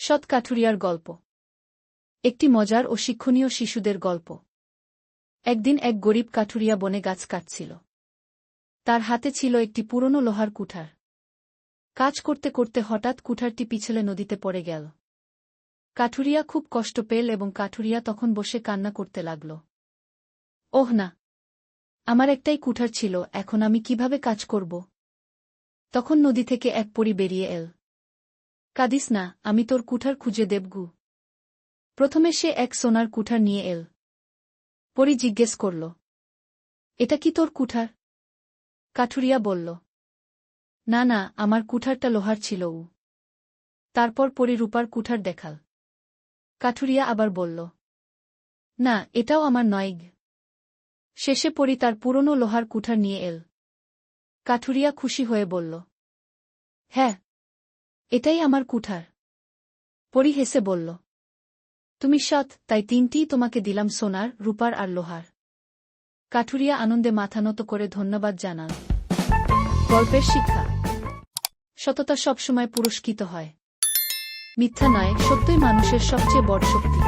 সৎ কাঠুরিয়ার গল্প। একটি মজার ও শিক্ষণীয় শিশুদের গল্প। একদিন এক গরিব কাঠুরিয়া বনে গাছ কাটছিল। তার হাতে ছিল একটি পুরনো লোহার কুঠার। কাজ করতে করতে হঠাৎ কুঠারটি পিছলে নদীতে পড়ে গেল। কাঠুরিয়া খুব কষ্ট পেল এবং কাঠুরিয়া তখন বসে কান্না করতে লাগল। ওহ না, আমার একটাই কুঠার ছিল, এখন আমি কিভাবে কাজ করব? তখন নদী থেকে এক পরী বেরিয়ে এল। কাঁদিস না, আমি তোর কুঠার খুঁজে দেবগু। প্রথমে সে এক সোনার কুঠার নিয়ে এল। পরী জিজ্ঞেস করল, এটা কি তোর কুঠার? কাঠুরিয়া বলল, না না, আমার কুঠারটা লোহার ছিল। তারপর পরী রূপার কুঠার দেখাল। কাঠুরিয়া আবার বলল, না, এটাও আমার নয়। শেষে পরী তার পুরনো লোহার কুঠার নিয়ে এল। কাঠুরিয়া খুশি হয়ে বলল, হ্যাঁ, এটাই আমার কুঠার। পরী হেসে বলল, তুমি সৎ, তাই তিনটিই তোমাকে দিলাম, সোনার, রূপার আর লোহার। কাঠুরিয়া আনন্দে মাথা নত করে ধন্যবাদ জানাল। গল্পের শিক্ষা: সততা সবসময় পুরস্কৃত হয়। মিথ্যা নয়, সত্যই মানুষের সবচেয়ে বড় শক্তি।